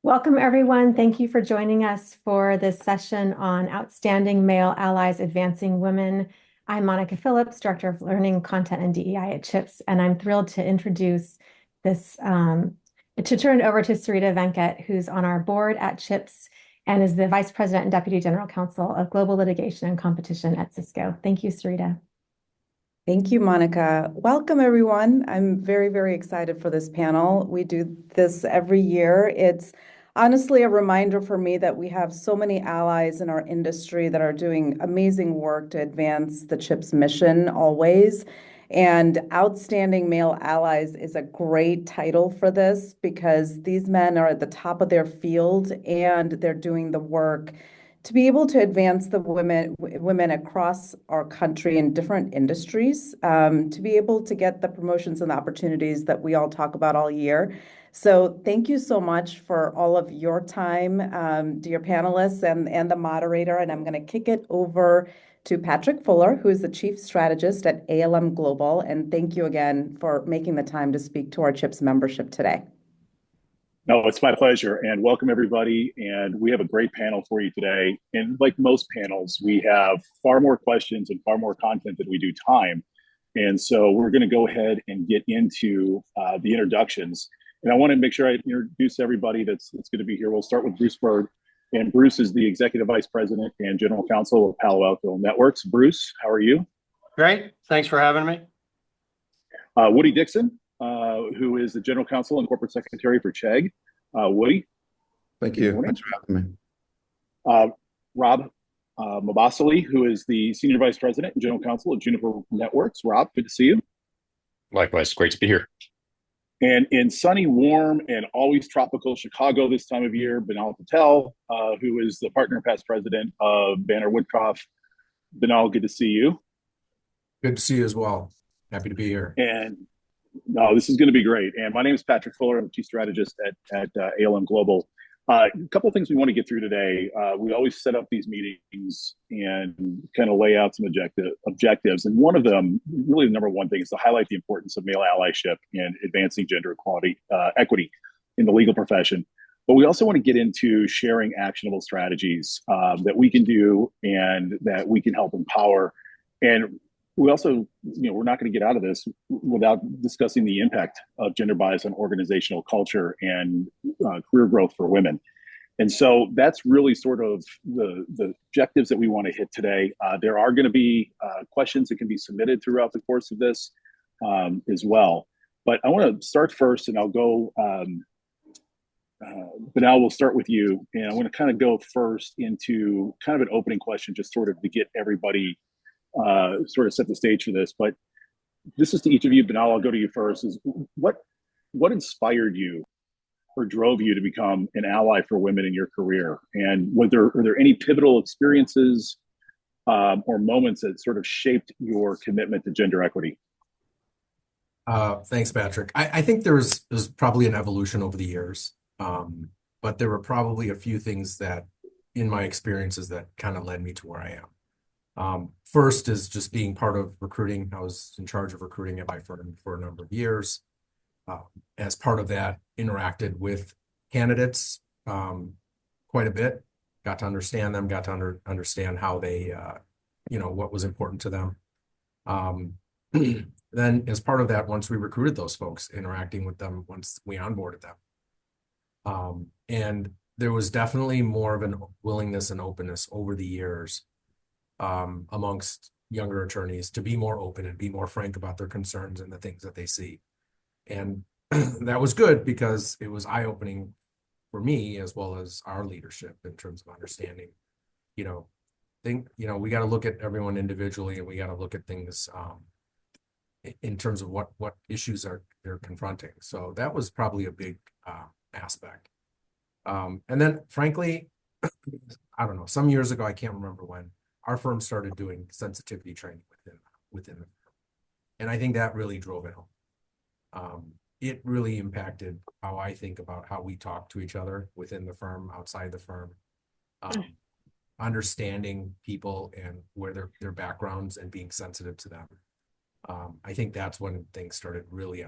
Welcome, everyone. Thank you for joining us for this session on Outstanding Male Allies Advancing Women. I'm Monica Phillips, Director of Learning, Content, and DEI at CHIPS, and I'm thrilled to introduce this, to turn it over to Sarita Venkat, who's on our board at CHIPS and is the Vice President and Deputy General Counsel of Global Litigation and Competition at Cisco. Thank you, Sarita. Thank you, Monica. Welcome, everyone. I'm very, very excited for this panel. We do this every year. It's honestly a reminder for me that we have so many allies in our industry that are doing amazing work to advance the CHIPS mission always. And Outstanding Male Allies is a great title for this because these men are at the top of their field and they're doing the work to be able to advance the women across our country in different industries, to be able to get the promotions and the opportunities that we all talk about all year. So thank you so much for all of your time, dear panelists and the moderator. And I'm going to kick it over to Patrick Fuller, who is the Chief Strategist at ALM Global. And thank you again for making the time to speak to our CHIPS membership today. No, it's my pleasure, and welcome everybody. And we have a great panel for you today. And like most panels, we have far more questions and far more content than we do time. And so we're going to go ahead and get into the introductions. And I want to make sure I introduce everybody that's going to be here. We'll start with Bruce Byrd. And Bruce is the Executive Vice President and General Counsel of Palo Alto Networks. Bruce, how are you? Great. Thanks for having me. Woodie Dixon, who is the General Counsel and Corporate Secretary for Chegg. Woodie. Thank you. Thanks for having me. Rob Mobassaly, who is the Senior Vice President and General Counsel of Juniper Networks. Rob, good to see you. Likewise, great to be here. And in sunny, warm, and always tropical Chicago this time of year, Binal Patel, who is the Partner and Past President of Banner Witcoff. Binal, good to see you. Good to see you as well. Happy to be here. And no, this is going to be great. And my name is Patrick Fuller. I'm the Chief Strategist at ALM Global. A couple of things we want to get through today. We always set up these meetings and kind of lay out some objectives. And one of them, really the number one thing, is to highlight the importance of male allyship and advancing gender equity in the legal profession. But we also want to get into sharing actionable strategies that we can do and that we can help empower. And we also, we're not going to get out of this without discussing the impact of gender bias on organizational culture and career growth for women. And so that's really sort of the objectives that we want to hit today. There are going to be questions that can be submitted throughout the course of this as well. But I want to start first, and I'll go, Binal, we'll start with you. And I want to kind of go first into kind of an opening question, just sort of to get everybody sort of set the stage for this. But this is to each of you. Binal, I'll go to you first. Is what inspired you or drove you to become an ally for women in your career? And were there any pivotal experiences or moments that sort of shaped your commitment to gender equity? Thanks, Patrick. I think there's probably an evolution over the years, but there were probably a few things that in my experiences that kind of led me to where I am. First is just being part of recruiting. I was in charge of recruiting at my firm for a number of years. As part of that, interacted with candidates quite a bit, got to understand them, got to understand how they, what was important to them. Then as part of that, once we recruited those folks, interacting with them once we onboarded them. And there was definitely more of an willingness and openness over the years amongst younger attorneys to be more open and be more frank about their concerns and the things that they see. And that was good because it was eye-opening for me as well as our leadership in terms of understanding, we got to look at everyone individually and we got to look at things in terms of what issues they're confronting. So that was probably a big aspect. And then frankly, I don't know, some years ago, I can't remember when, our firm started doing sensitivity training within the firm. And I think that really drove it home. It really impacted how I think about how we talk to each other within the firm, outside the firm, understanding people and where their backgrounds and being sensitive to them. I think that's when things started really,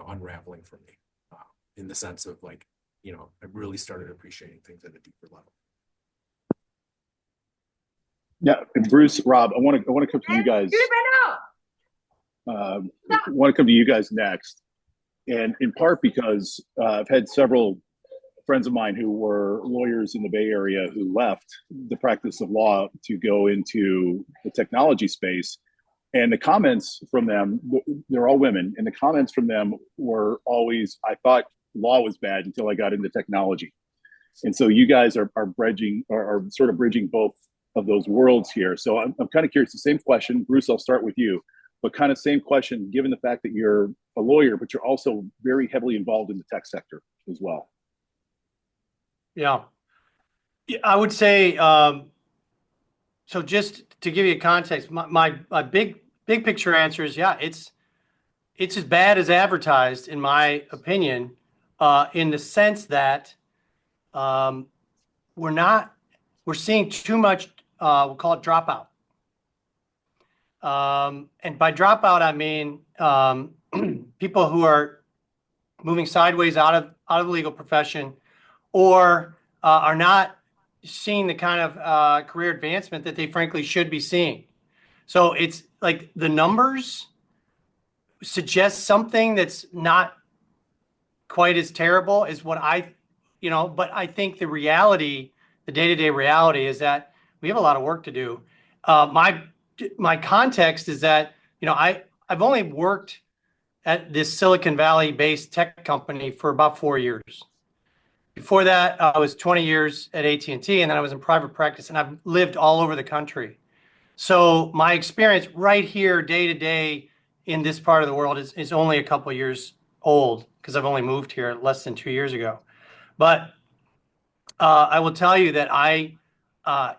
unraveling for me in the sense of like, I really started appreciating things at a deeper level. Yeah, and Bruce, Rob, I want to come to you guys. Want to come to you guys next, and in part because I've had several friends of mine who were lawyers in the Bay Area who left the practice of law to go into the technology space. And the comments from them, they're all women, and the comments from them were always, I thought law was bad until I got into technology. And so you guys are sort of bridging both of those worlds here. So I'm kind of curious, the same question, Bruce, I'll start with you, but kind of same question, given the fact that you're a lawyer, but you're also very heavily involved in the tech sector as well. Yeah, I would say, so just to give you a context, my big picture answer is, yeah, it's as bad as advertised, in my opinion, in the sense that we're seeing too much, we'll call it dropout. And by dropout, I mean people who are moving sideways out of the legal profession, or are not seeing the kind of career advancement that they frankly should be seeing. So it's like the numbers suggest something that's not quite as terrible as what but I think the reality, the day-to-day reality, is that we have a lot of work to do. My context is that, I've only worked at this Silicon Valley-based tech company for about 4 years. Before that, I was 20 years at AT&T, and then I was in private practice, and I've lived all over the country. So my experience right here, day to day, in this part of the world is only a couple of years old, because I've only moved here less than 2 years ago. But I will tell you that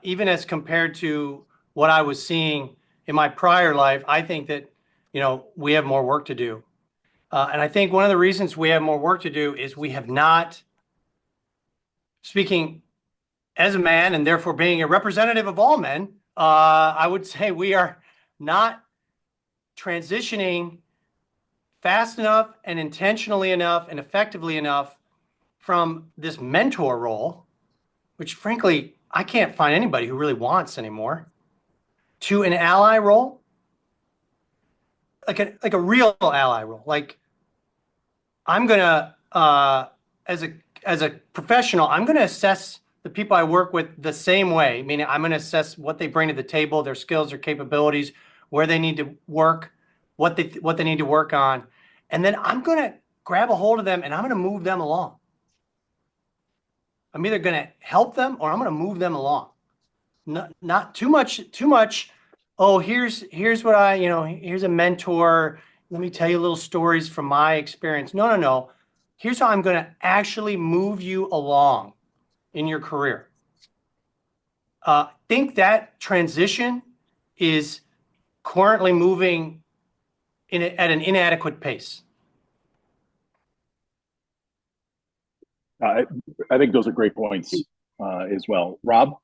even as compared to what I was seeing in my prior life, I think that, we have more work to do. And I think one of the reasons we have more work to do is we have not, speaking as a man and therefore being a representative of all men, I would say we are not transitioning fast enough and intentionally enough and effectively enough from this mentor role, which frankly, I can't find anybody who really wants anymore, to an ally role, like a real ally role. Like, I'm gonna, as a professional, I'm gonna assess the people I work with the same way. Meaning, I'm gonna assess what they bring to the table, their skills, their capabilities, where they need to work, what they need to work on, and then I'm gonna grab a hold of them and I'm gonna move them along. I'm either gonna help them or I'm gonna move them along. Not too much. Oh, here's what here's a mentor. Let me tell you little stories from my experience. No. Here's how I'm gonna actually move you along in your career. Think that transition is currently moving at an inadequate pace. I think those are great points as well. Rob?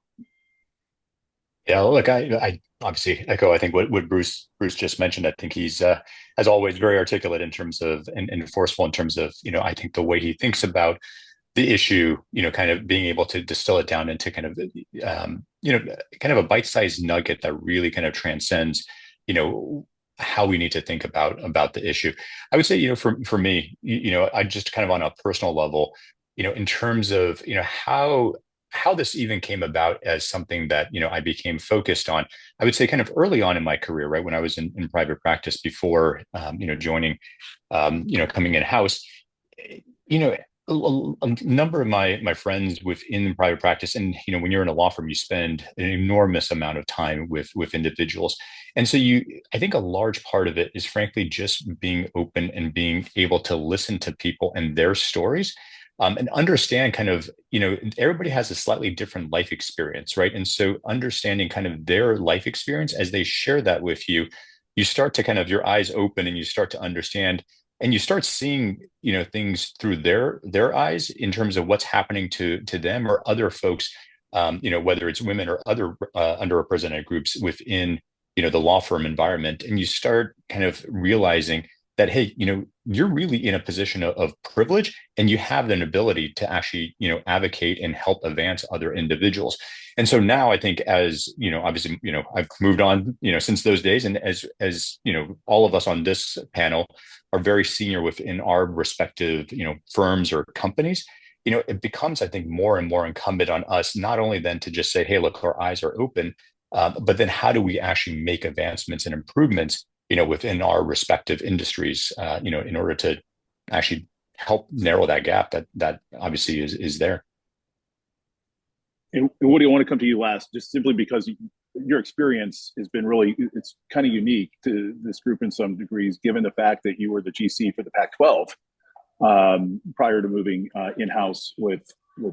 Yeah, look, I obviously echo, I think what Bruce just mentioned. I think he's, as always, very articulate in terms of, and forceful in terms of, I think the way he thinks about the issue, kind of being able to distill it down into kind of, kind of a bite-sized nugget that really kind of transcends, how we need to think about the issue. I would say, for me, I just kind of on a personal level, in terms of, how this even came about as something that, I became focused on, I would say kind of early on in my career, right? When I was in private practice before, joining, coming in-house, a number of my friends within private practice, and when you're in a law firm, you spend an enormous amount of time with individuals, and so I think a large part of it is frankly just being open and being able to listen to people and their stories, and understand kind of everybody has a slightly different life experience, right? And so understanding kind of their life experience as they share that with you, you start to kind of your eyes open and you start to understand. And you start seeing, things through their eyes in terms of what's happening to them or other folks, whether it's women or other underrepresented groups within, the law firm environment. And you start kind of realizing that, hey, you're really in a position of privilege, and you have an ability to actually, advocate and help advance other individuals. And so now I think, as obviously, I've moved on, since those days, and as all of us on this panel are very senior within our respective, firms or companies, it becomes, I think, more and more incumbent on us, not only then to just say, hey, look, our eyes are open, but then how do we actually make advancements and improvements, within our respective industries, in order to actually help narrow that gap that obviously is there. And Woody, I want to come to you last, just simply because your experience has been it's kind of unique to this group in some degrees, given the fact that you were the GC for the Pac-12 prior to moving in-house with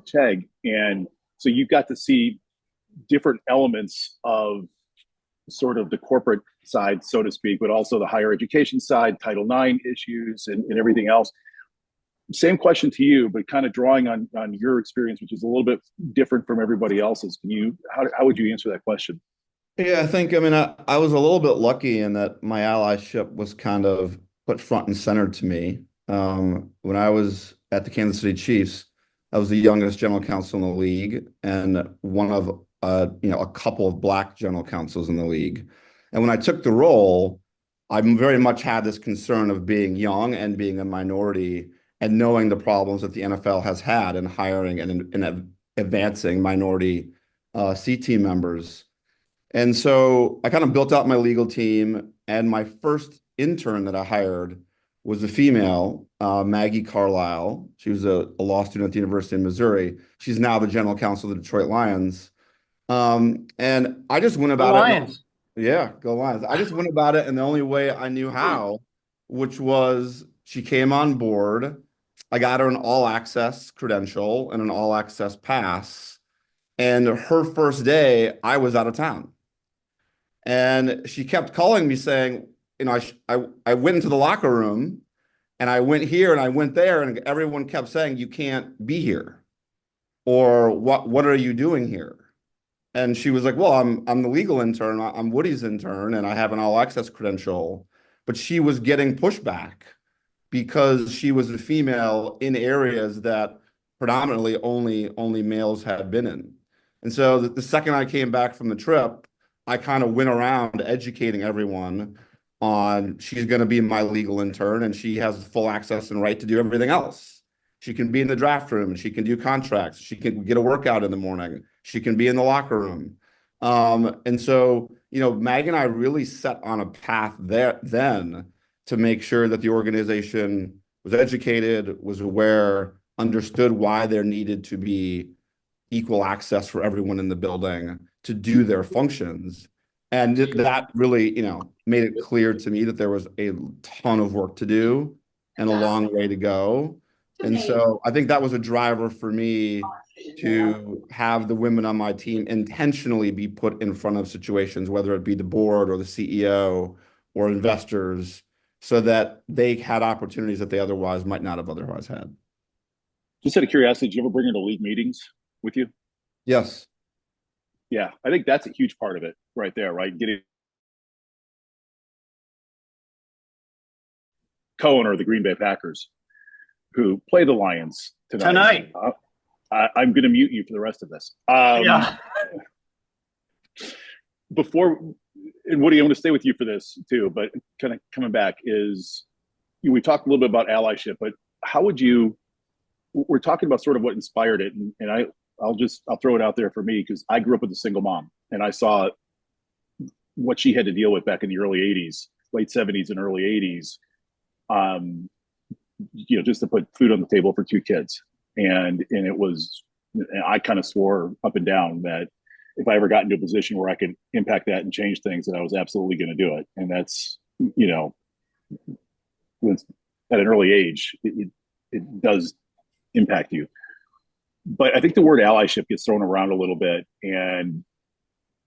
Chegg. And so you got to see different elements of sort of the corporate side, so to speak, but also the higher education side, Title IX issues and everything else. Same question to you, but kind of drawing on your experience, which is a little bit different from everybody else's. How would you answer that question? Yeah, I was a little bit lucky in that my allyship was kind of put front and center to me. When I was at the Kansas City Chiefs, I was the youngest general counsel in the league and one of a couple of Black general counsels in the league. And when I took the role, I very much had this concern of being young and being a minority and knowing the problems that the NFL has had in hiring and in advancing minority C team members. And so I kind of built out my legal team, and my first intern that I hired was a female, Maggie Carlisle. She was a law student at the University of Missouri. She's now the general counsel of the Detroit Lions. And I just went about Lions. Yeah, go Lions. I just went about it in the only way I knew how, which was she came on board. I got her an all-access credential and an all-access pass. And her first day, I was out of town. And she kept calling me saying, I went into the locker room and I went here and I went there, and everyone kept saying, you can't be here. Or what are you doing here? And she was like, well, I'm the legal intern. I'm Woodie's intern, and I have an all-access credential. But she was getting pushback because she was a female in areas that predominantly only males had been in. And so the second I came back from the trip, I kind of went around educating everyone on she's going to be my legal intern, and she has full access and right to do everything else. She can be in the draft room, and she can do contracts. She can get a workout in the morning. She can be in the locker room. And so, Maggie and I really set on a path there then to make sure that the organization was educated, was aware, understood why there needed to be equal access for everyone in the building to do their functions. And that really, made it clear to me that there was a ton of work to do and a long way to go. And so I think that was a driver for me to have the women on my team intentionally be put in front of situations, whether it be the board or the CEO or investors, so that they had opportunities that they otherwise might not have otherwise had. Just out of curiosity, did you ever bring her to league meetings with you? Yes. Yeah, I think that's a huge part of it right there, right? Getting co-owner of the Green Bay Packers, who play the Lions tonight. I'm going to mute you for the rest of this. Yeah. Before, and Woody, I want to stay with you for this too, but kind of coming back is, we talked a little bit about allyship, but we're talking about sort of what inspired it. And I'll throw it out there for me, because I grew up with a single mom, and I saw what she had to deal with back in the early 80s, late 70s and early 80s. Just to put food on the table for two kids. And I kind of swore up and down that if I ever got into a position where I could impact that and change things, that I was absolutely going to do it. And that's, at an early age, it does impact you. But I think the word allyship gets thrown around a little bit. And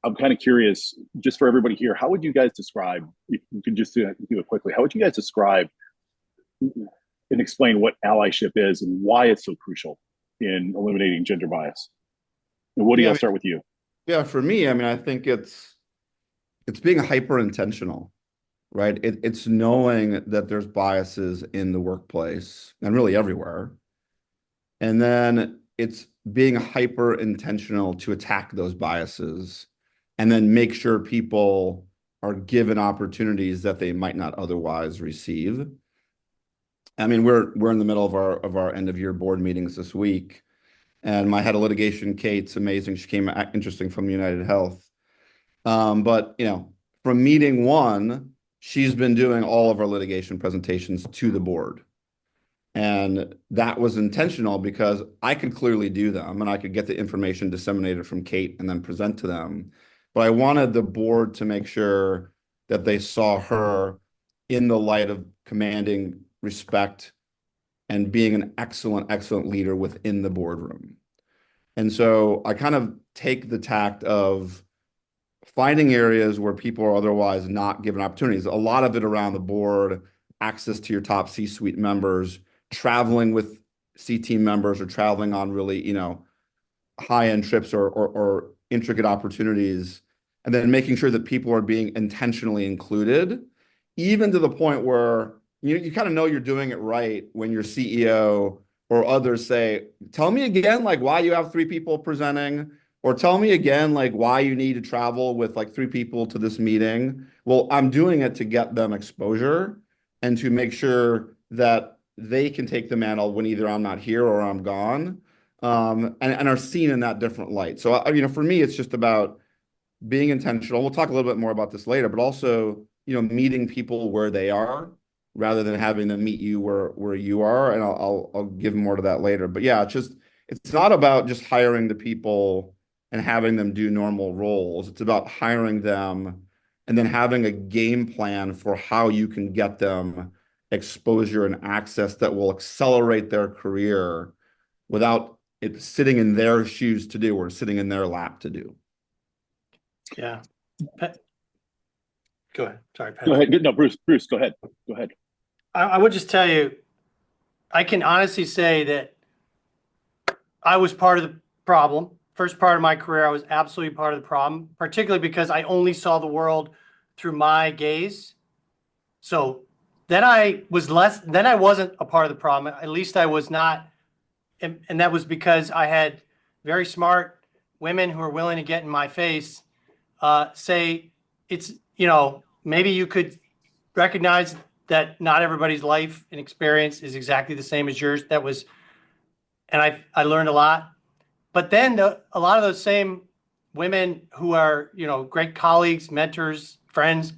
I'm kind of curious, just for everybody here, how would you guys describe, if you could just do it quickly, how would you guys describe and explain what allyship is and why it's so crucial in eliminating gender bias? And Woody, I'll start with you. Yeah, for me, I think it's being hyper intentional, right? It's knowing that there's biases in the workplace and really everywhere. And then it's being hyper intentional to attack those biases and then make sure people are given opportunities that they might not otherwise receive. I mean, we're in the middle of our end of year board meetings this week, and my head of litigation, Kate's amazing. She came interesting from United Health. But from meeting one, she's been doing all of our litigation presentations to the board. And that was intentional because I could clearly do them and I could get the information disseminated from Kate and then present to them. But I wanted the board to make sure that they saw her in the light of commanding respect and being an excellent, excellent leader within the boardroom. And so I kind of take the tact of finding areas where people are otherwise not given opportunities. A lot of it around the board, access to your top C-suite members, traveling with C-team members or traveling on really, high-end trips or intricate opportunities, and then making sure that people are being intentionally included, even to the point where you kind of know you're doing it right when your CEO or others say, tell me again, like why you have 3 people presenting, or tell me again, like why you need to travel with like 3 people to this meeting. Well, I'm doing it to get them exposure and to make sure that they can take the mantle when either I'm not here or I'm gone, and are seen in that different light. So, for me, it's just about being intentional. We'll talk a little bit more about this later, but also, meeting people where they are rather than having them meet you where you are. And I'll give more to that later. But yeah, it's not about just hiring the people and having them do normal roles. It's about hiring them and then having a game plan for how you can get them exposure and access that will accelerate their career without it sitting in their shoes to do or sitting in their lap to do. Yeah. Go ahead. Sorry, Pat. Go ahead. No, Bruce, go ahead. Go ahead. I would just tell you, I can honestly say that I was part of the problem. First part of my career, I was absolutely part of the problem, particularly because I only saw the world through my gaze. So then I wasn't a part of the problem. At least I was not. And that was because I had very smart women who were willing to get in my face, say it's, maybe you could recognize that not everybody's life and experience is exactly the same as yours. And I learned a lot. But then a lot of those same women who are, great colleagues, mentors, friends,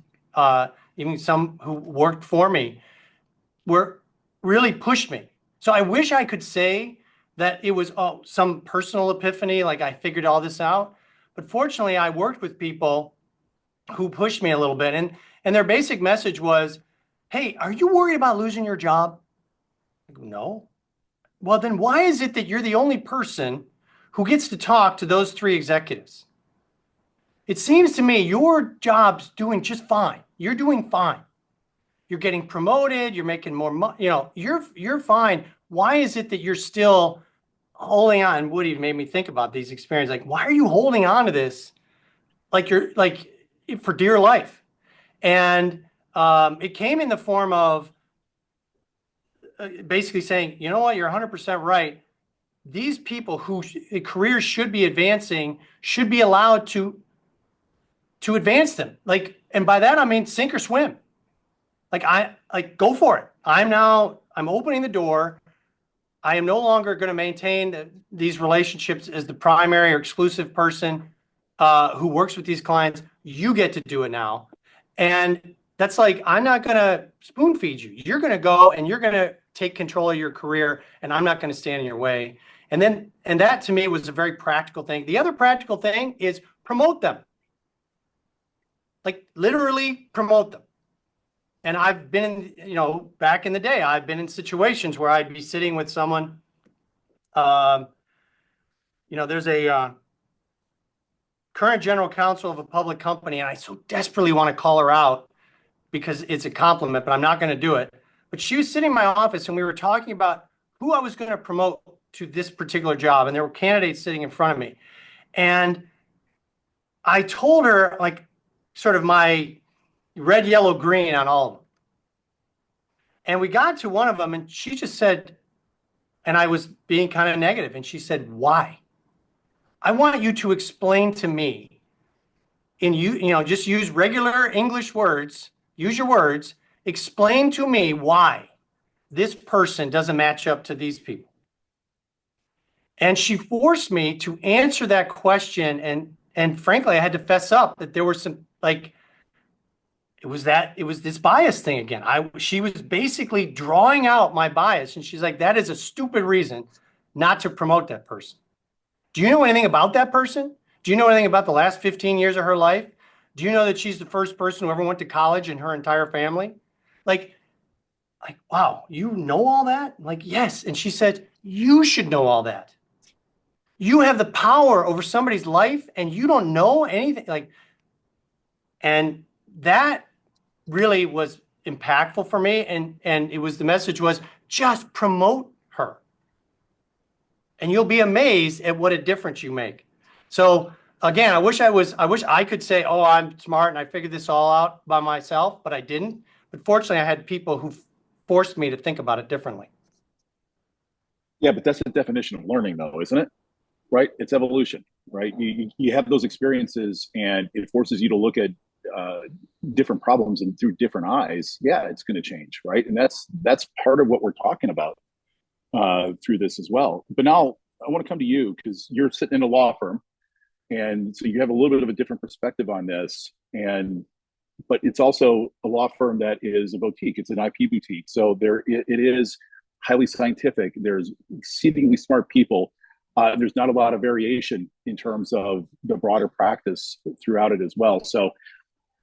even some who worked for me, were really pushed me. So I wish I could say that it was some personal epiphany, like I figured all this out. But fortunately, I worked with people who pushed me a little bit. And their basic message was, hey, are you worried about losing your job? I go, no. Well, then why is it that you're the only person who gets to talk to those 3 executives? It seems to me your job's doing just fine. You're doing fine. You're getting promoted. You're making more money. You're fine. Why is it that you're still holding on? Woodie made me think about these experiences. Like, why are you holding on to this? Like you're like for dear life. And it came in the form of basically saying, you know what, you're 100% right. These people whose careers should be advancing should be allowed to advance them. Like, and by that I mean sink or swim. Like go for it. I'm opening the door. I am no longer going to maintain these relationships as the primary or exclusive person who works with these clients. You get to do it now. And that's like, I'm not going to spoon feed you. You're going to go and you're going to take control of your career, and I'm not going to stand in your way. And that to me was a very practical thing. The other practical thing is promote them. Like literally promote them. And I've been in, back in the day, I've been in situations where I'd be sitting with someone, there's a current general counsel of a public company, and I so desperately want to call her out because it's a compliment, but I'm not going to do it. But she was sitting in my office and we were talking about who I was going to promote to this particular job. And there were candidates sitting in front of me. And I told her like sort of my, red, yellow, green on all of them. And we got to one of them, and she just said, and I was being kind of negative, and she said, why? I want you to explain to me, just use regular English words, use your words, explain to me why this person doesn't match up to these people. And she forced me to answer that question. And frankly, I had to fess up that there were some, like, it was this bias thing again. She was basically drawing out my bias. And she's like, that is a stupid reason not to promote that person. Do you know anything about that person? Do you know anything about the last 15 years of her life? Do you know that she's the first person who ever went to college in her entire family? Like, wow, you know all that? Like, yes. And she said, you should know all that. You have the power over somebody's life and you don't know anything. Like, and that really was impactful for me. And the message was just promote her. And you'll be amazed at what a difference you make. So again, I wish I could say, oh, I'm smart and I figured this all out by myself, but I didn't. But fortunately, I had people who forced me to think about it differently. Yeah, but that's the definition of learning, though, isn't it? Right? It's evolution, right? You have those experiences and it forces you to look at different problems and through different eyes. Yeah, it's going to change, right? And that's part of what we're talking about through this as well. But now I want to come to you because you're sitting in a law firm, and so you have a little bit of a different perspective on this. But it's also a law firm that is a boutique. It's an IP boutique, so it is highly scientific. There's exceedingly smart people. There's not a lot of variation in terms of the broader practice throughout it as well. So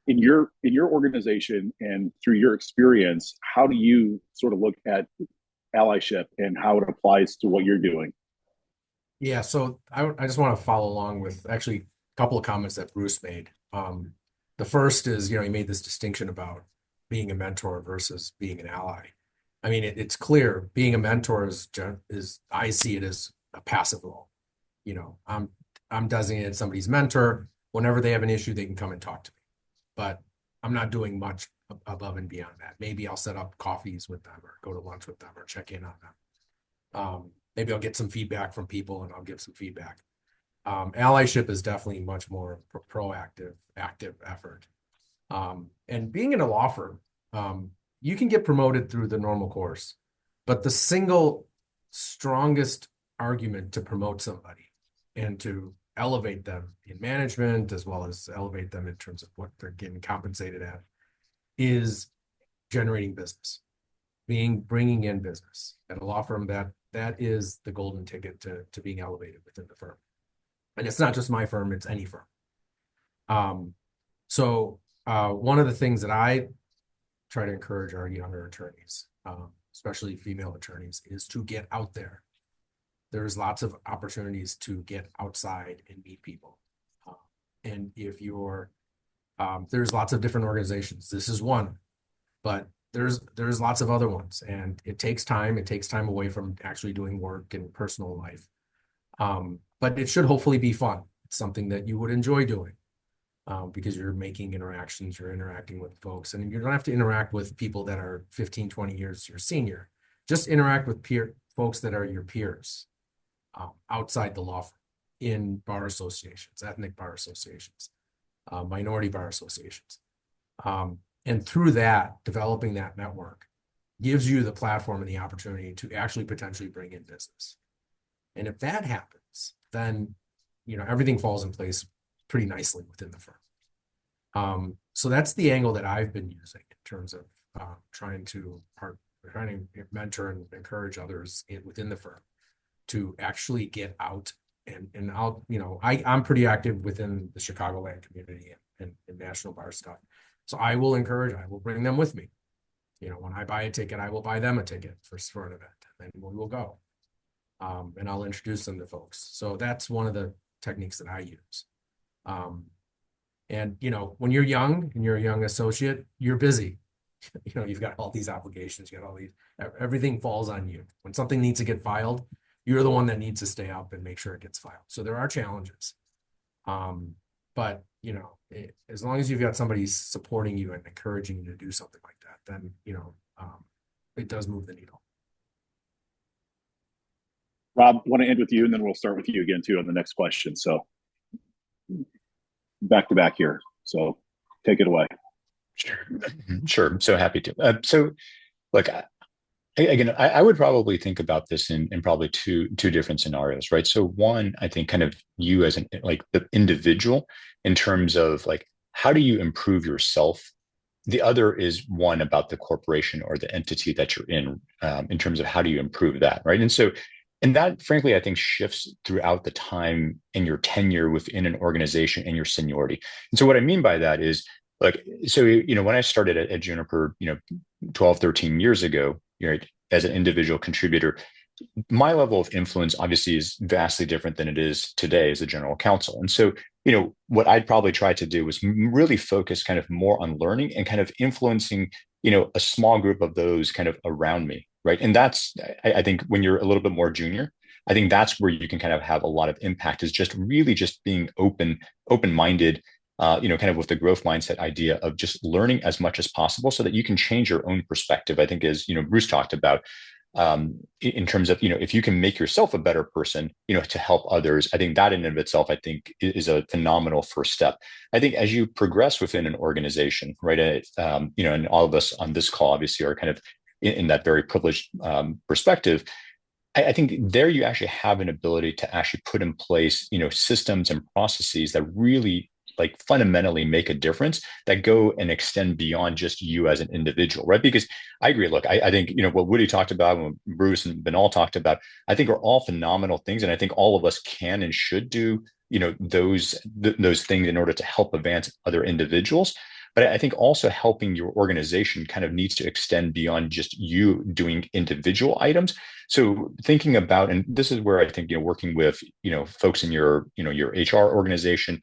in your organization and through your experience, how do you sort of look at allyship and how it applies to what you're doing? Yeah, so I just want to follow along with actually a couple of comments that Bruce made. The first is, he made this distinction about being a mentor versus being an ally. I mean, it's clear being a mentor is I see it as a passive role. I'm designated somebody's mentor. Whenever they have an issue, they can come and talk to me. But I'm not doing much above and beyond that. Maybe I'll set up coffees with them or go to lunch with them or check in on them. Maybe I'll get some feedback from people and I'll give some feedback. Allyship is definitely much more proactive, active effort. And being in a law firm, you can get promoted through the normal course, but the single strongest argument to promote somebody and to elevate them in management as well as elevate them in terms of what they're getting compensated at is generating business, bringing in business at a law firm. That is the golden ticket to being elevated within the firm. And it's not just my firm, it's any firm. So one of the things that I try to encourage our younger attorneys, especially female attorneys, is to get out there. There's lots of opportunities to get outside and meet people. And if there's lots of different organizations. This is one, but there's lots of other ones, and it takes time. It takes time away from actually doing work and personal life. But it should hopefully be fun. It's something that you would enjoy doing because you're making interactions, you're interacting with folks, and you don't have to interact with people that are 15, 20 years your senior. Just interact with folks that are your peers outside the law firm, in bar associations, ethnic bar associations, minority bar associations. And through that, developing that network gives you the platform and the opportunity to actually potentially bring in business. And if that happens, then everything falls in place pretty nicely within the firm. So that's the angle that I've been using in terms of trying to mentor and encourage others within the firm to actually get out. And I'm pretty active within the Chicagoland community and national bar stuff. So I will bring them with me. When I buy a ticket, I will buy them a ticket for an event, and then we will go. And I'll introduce them to folks. So that's one of the techniques that I use. And when you're young and you're a young associate, you're busy. You've got all these obligations, everything falls on you. When something needs to get filed, you're the one that needs to stay up and make sure it gets filed. So there are challenges. But as long as you've got somebody supporting you and encouraging you to do something like that, then, it does move the needle. Rob, want to end with you, and then we'll start with you again too on the next question. So back to back here. So take it away. Sure. So happy to. So look, I would probably think about this in probably two different scenarios, right? So one, I think kind of you as the individual in terms of how do you improve yourself? The other is one about the corporation or the entity that you're in terms of how do you improve that, right? And that, frankly, I think shifts throughout the time and your tenure within an organization and your seniority. And so what I mean by that is, when I started at Juniper, 12, 13 years ago, as an individual contributor, my level of influence obviously is vastly different than it is today as a general counsel. And so, what I'd probably try to do was really focus kind of more on learning and kind of influencing, a small group of those kind of around me. Right. And that's, I think when you're a little bit more junior, I think that's where you can kind of have a lot of impact, is just really just being open-minded, kind of with the growth mindset idea of just learning as much as possible so that you can change your own perspective. I think as, Bruce talked about, in terms of, if you can make yourself a better person, to help others, I think that in and of itself, I think is a phenomenal first step. I think as you progress within an organization, right, and all of us on this call obviously are kind of in that very privileged perspective, I think there you actually have an ability to actually put in place, systems and processes that really fundamentally make a difference, that go and extend beyond just you as an individual, right? Because I agree. Look, I think, what Woodie talked about, what Bruce and Binal talked about, I think are all phenomenal things. And I think all of us can and should do, those things in order to help advance other individuals. But I think also helping your organization kind of needs to extend beyond just you doing individual items. So thinking about, and this is where I think, working with, folks in your HR organization,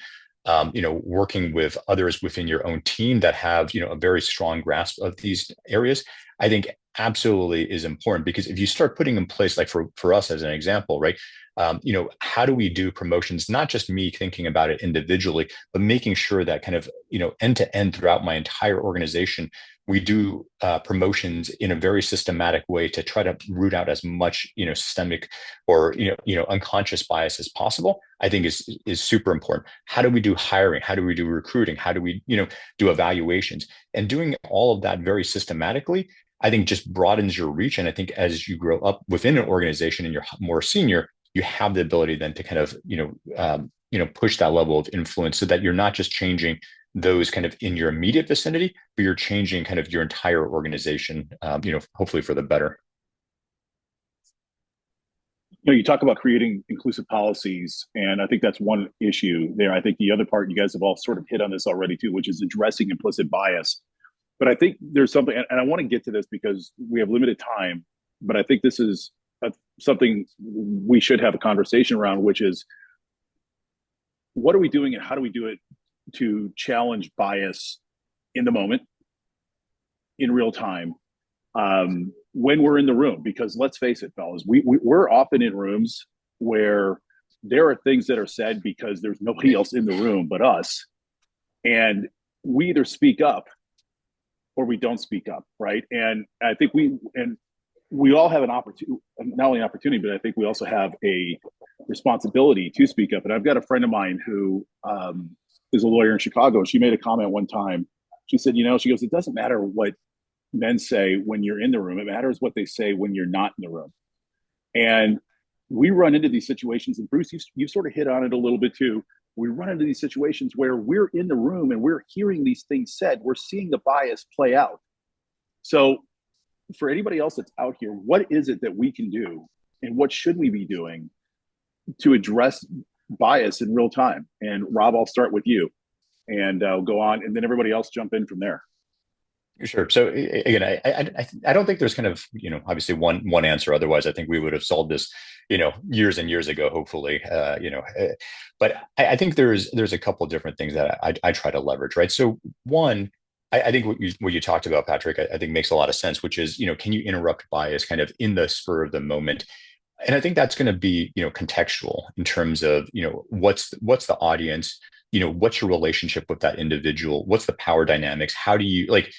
working with others within your own team that have, a very strong grasp of these areas, I think absolutely is important. Because if you start putting in place, like for us as an example, right, how do we do promotions? Not just me thinking about it individually, but making sure that kind of, end to end throughout my entire organization, we do promotions in a very systematic way to try to root out as much, systemic or, unconscious bias as possible, I think is super important. How do we do hiring? How do we do recruiting? How do we, do evaluations? And doing all of that very systematically, I think just broadens your reach. And I think as you grow up within an organization and you're more senior, you have the ability then to kind of, push that level of influence so that you're not just changing those kind of in your immediate vicinity, but you're changing kind of your entire organization, hopefully for the better. You talk about creating inclusive policies, and I think that's one issue there. I think the other part, you guys have all sort of hit on this already too, which is addressing implicit bias. But I think there's something, and I want to get to this because we have limited time, but I think this is something we should have a conversation around, which is what are we doing and how do we do it to challenge bias in the moment, in real time, when we're in the room? Because let's face it, fellas, we're often in rooms where there are things that are said because there's nobody else in the room but us. And we either speak up or we don't speak up, right? And I think we all have an opportunity, not only an opportunity, but I think we also have a responsibility to speak up. And I've got a friend of mine who is a lawyer in Chicago. She made a comment one time. She said, she goes, it doesn't matter what men say when you're in the room. It matters what they say when you're not in the room. And we run into these situations, and Bruce, you sort of hit on it a little bit too. We run into these situations where we're in the room and we're hearing these things said. We're seeing the bias play out. So for anybody else that's out here, what is it that we can do and what should we be doing to address bias in real time? And Rob, I'll start with you and I'll go on, and then everybody else jump in from there. Sure. So again, I don't think there's kind of, obviously one answer. Otherwise, I think we would have solved this, years and years ago, hopefully, but I think there's a couple of different things that I try to leverage, right? So one, I think what you talked about, Patrick, I think makes a lot of sense, which is, can you interrupt bias kind of in the spur of the moment? And I think that's going to be, contextual in terms of, what's the audience, what's your relationship with that individual? What's the power dynamics? How do you like,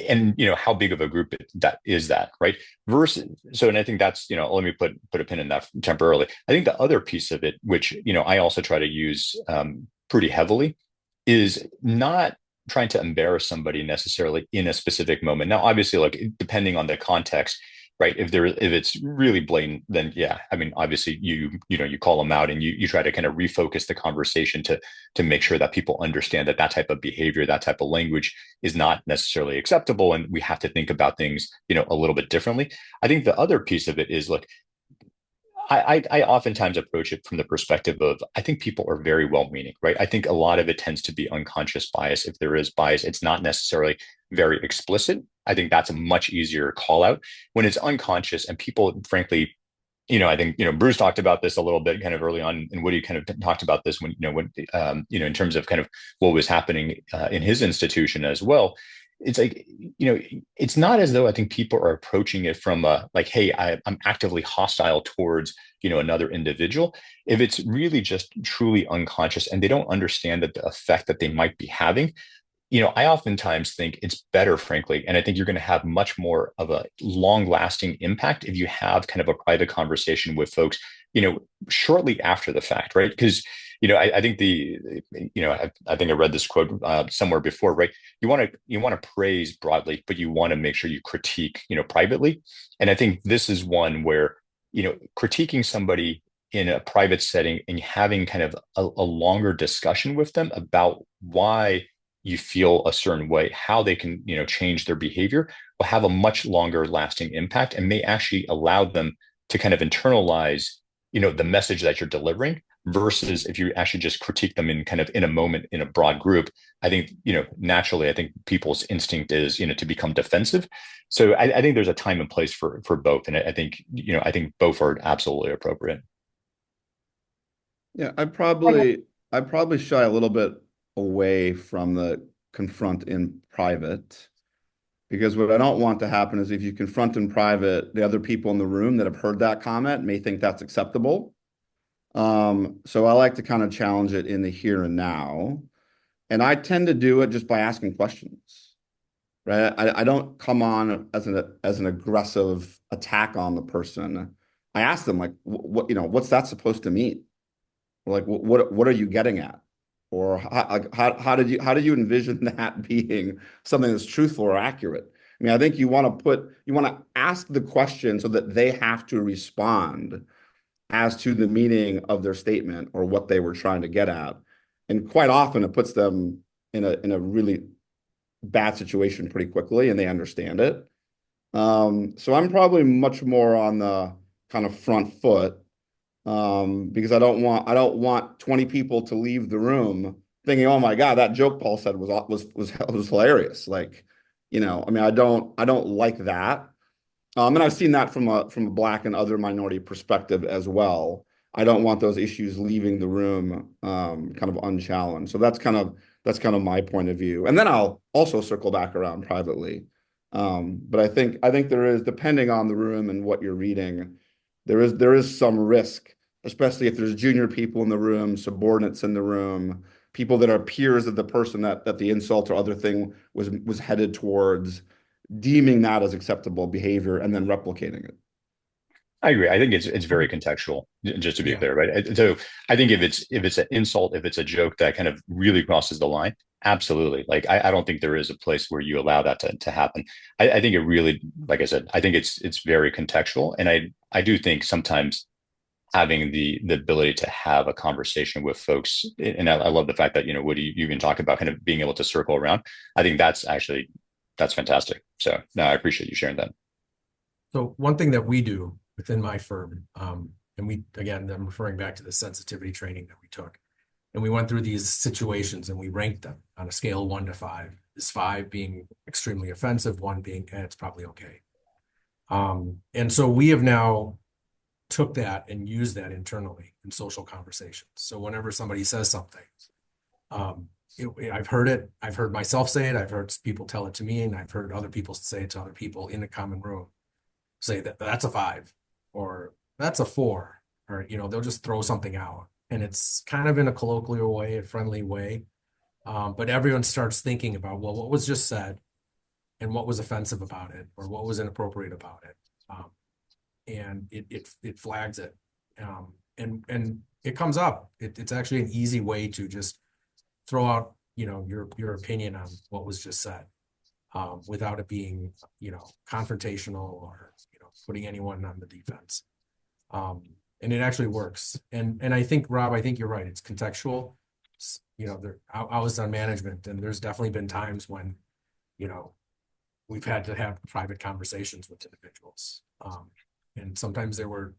and how big of a group that is, right? Versus, so, and I think that's, let me put a pin in that temporarily. I think the other piece of it, which, I also try to use pretty heavily, is not trying to embarrass somebody necessarily in a specific moment. Now, obviously, like depending on the context, right? If it's really blatant, then yeah, I mean, obviously you call them out and you try to kind of refocus the conversation to make sure that people understand that type of behavior, that type of language is not necessarily acceptable, and we have to think about things, a little bit differently. I think the other piece of it is, look, I oftentimes approach it from the perspective of, I think people are very well-meaning, right? I think a lot of it tends to be unconscious bias. If there is bias, it's not necessarily very explicit. I think that's a much easier call out. When it's unconscious and people, frankly, I think, Bruce talked about this a little bit kind of early on, and Woodie kind of talked about this when, in terms of kind of what was happening in his institution as well. It's like, it's not as though I think people are approaching it from like, hey, I'm actively hostile towards, another individual. If it's really just truly unconscious and they don't understand that the effect that they might be having, I oftentimes think it's better, frankly, and I think you're going to have much more of a long-lasting impact if you have kind of a private conversation with folks, shortly after the fact, right? Because, I think I think I read this quote somewhere before, right? You want to praise broadly, but you want to make sure you critique, privately. And I think this is one where, critiquing somebody in a private setting and having kind of a longer discussion with them about why you feel a certain way, how they can, change their behavior, will have a much longer lasting impact and may actually allow them to kind of internalize, the message that you're delivering, versus if you actually just critique them in a moment in a broad group. I think, naturally, I think people's instinct is, to become defensive. So I think there's a time and place for both. And I think, I think both are absolutely appropriate. Yeah, I probably shy a little bit away from the confront in private, because what I don't want to happen is if you confront in private, the other people in the room that have heard that comment may think that's acceptable. So I like to kind of challenge it in the here and now. And I tend to do it just by asking questions, right? I don't come on as an aggressive attack on the person. I ask them, like, what's that supposed to mean? Or like, what are you getting at? Or how did you envision that being something that's truthful or accurate? I mean, I think you want to ask the question so that they have to respond as to the meaning of their statement or what they were trying to get at. And quite often it puts them in a really bad situation pretty quickly, and they understand it. So I'm probably much more on the kind of front foot, because I don't want 20 people to leave the room thinking, oh my God, that joke Paul said was hilarious. Like, I mean, I don't like that. And I've seen that from a Black and other minority perspective as well. I don't want those issues leaving the room kind of unchallenged. So that's kind of my point of view. And then I'll also circle back around privately. But I think there is, depending on the room and what you're reading, there is some risk, especially if there's junior people in the room, subordinates in the room, people that are peers of the person that the insult or other thing was headed towards, deeming that as acceptable behavior and then replicating it. I agree. I think it's very contextual, just to be clear, right? So I think if it's an insult, if it's a joke that kind of really crosses the line, absolutely. Like I don't think there is a place where you allow that to happen. I think it really, like I said, I think it's very contextual, and I do think sometimes having the ability to have a conversation with folks, and I love the fact that Woody, you even talk about kind of being able to circle around. I think that's fantastic. So no, I appreciate you sharing that. So one thing that we do within my firm, and I'm referring back to the sensitivity training that we took, and we went through these situations and we ranked them on a scale of 1 to 5. Is 5 being extremely offensive, 1 being it's probably okay. And so we have now took that and used that internally in social conversations. So whenever somebody says something, I've heard it. I've heard myself say it. I've heard people tell it to me, and I've heard other people say it to other people in a common room. Say that's a 5, or that's a 4, or they'll just throw something out. and it's kind of in a colloquial way, a friendly way. But everyone starts thinking about, well, what was just said and what was offensive about it or what was inappropriate about it. And it flags it. And it comes up. It's actually an easy way to just throw out, your opinion on what was just said, without it being, confrontational or, putting anyone on the defense. And it actually works. And I think, Rob, I think you're right. It's contextual. I was on management, and there's definitely been times when, we've had to have private conversations with individuals. And sometimes they were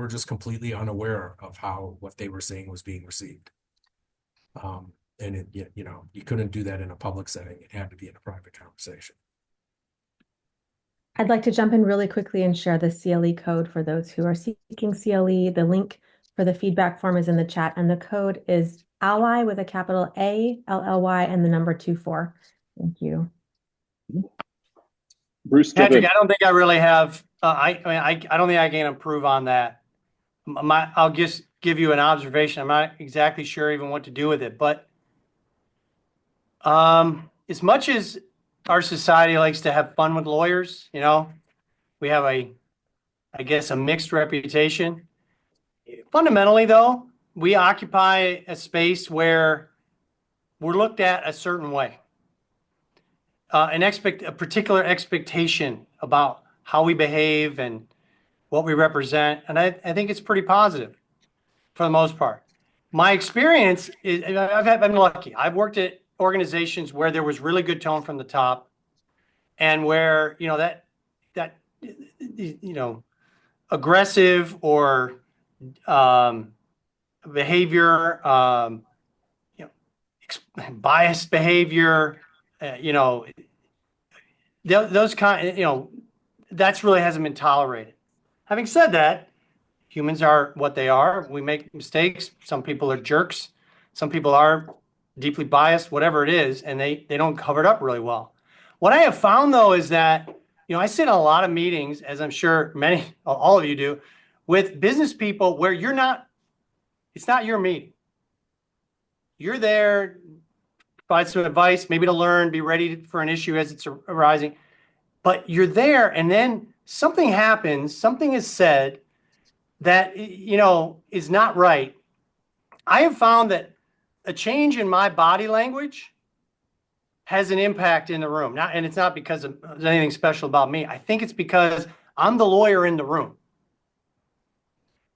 just completely unaware of how what they were saying was being received. And you couldn't do that in a public setting. It had to be in a private conversation. I'd like to jump in really quickly and share the CLE code for those who are seeking CLE. The link for the feedback form is in the chat, and the code is ALLY with a capital A, LLY, and the number 24. Thank you. Bruce, Patrick, I don't think I really have, I don't think I can improve on that. I'll just give you an observation. I'm not exactly sure even what to do with it, but as much as our society likes to have fun with lawyers, we have I guess a mixed reputation. Fundamentally, though, we occupy a space where we're looked at a certain way. A particular expectation about how we behave and what we represent. And I think it's pretty positive for the most part. My experience is I've been lucky. I've worked at organizations where there was really good tone from the top, and where, that aggressive or behavior, biased behavior, those kind, that's really hasn't been tolerated. Having said that, humans are what they are. We make mistakes. Some people are jerks. Some people are deeply biased, whatever it is, and they don't cover it up really well. What I have found, though, is that, I sit in a lot of meetings, as I'm sure all of you do, with business people where it's not your meeting. You're there, provide some advice, maybe to learn, be ready for an issue as it's arising. But you're there, and then something happens, something is said that, is not right. I have found that a change in my body language has an impact in the room. And it's not because of anything special about me. I think it's because I'm the lawyer in the room.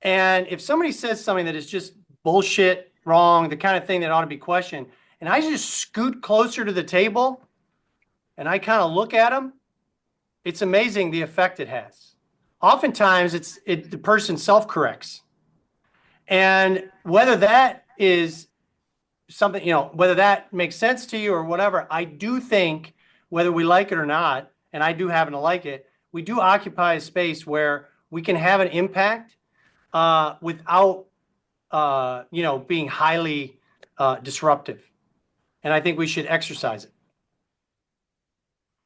And if somebody says something that is just bullshit, wrong, the kind of thing that ought to be questioned, and I just scoot closer to the table and I kind of look at them, it's amazing the effect it has. Oftentimes the person self-corrects. And whether that is something, whether that makes sense to you or whatever, I do think, whether we like it or not, and I do happen to like it, we do occupy a space where we can have an impact without, being highly disruptive. And I think we should exercise it.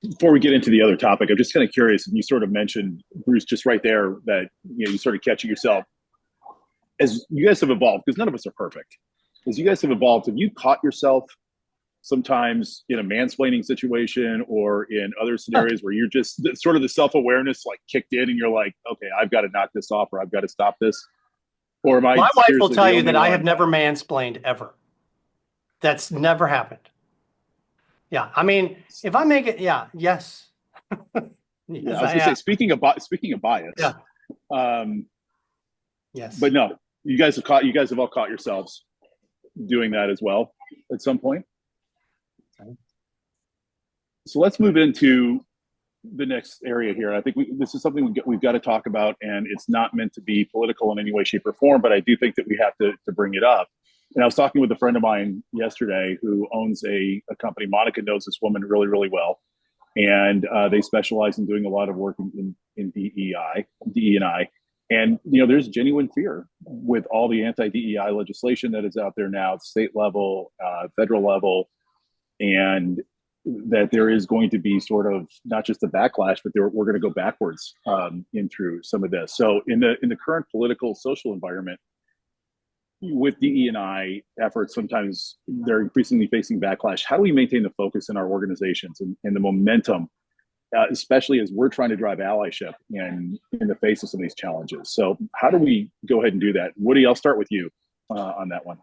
Before we get into the other topic, I'm just kind of curious. You sort of mentioned, Bruce, just right there, that you sort of catching yourself as you guys have evolved, because none of us are perfect. As you guys have evolved, have you caught yourself sometimes in a mansplaining situation or in other scenarios where you're just sort of the self-awareness like kicked in and you're like, okay, I've got to knock this off, or I've got to stop this? Or am I? My wife will tell you that I have never mansplained ever. That's never happened. Yeah, I mean, if I make it, yes. Yes, I was gonna say, speaking of bias. Yeah. Yes. But no, you guys have all caught yourselves doing that as well at some point. Okay. So let's move into the next area here. I think this is something we've got to talk about, and it's not meant to be political in any way, shape, or form, but I do think that we have to bring it up. And I was talking with a friend of mine yesterday who owns a company. Monica knows this woman really, really well. And they specialize in doing a lot of work in DE&I. And, there's genuine fear with all the anti-DEI legislation that is out there now at state level, federal level, and that there is going to be sort of not just a backlash, but we're going to go backwards in through some of this. So in the current political, social environment, with DE&I efforts, sometimes they're increasingly facing backlash. How do we maintain the focus in our organizations and the momentum, especially as we're trying to drive allyship in the face of some of these challenges? So how do we go ahead and do that? Woodie, I'll start with you on that one.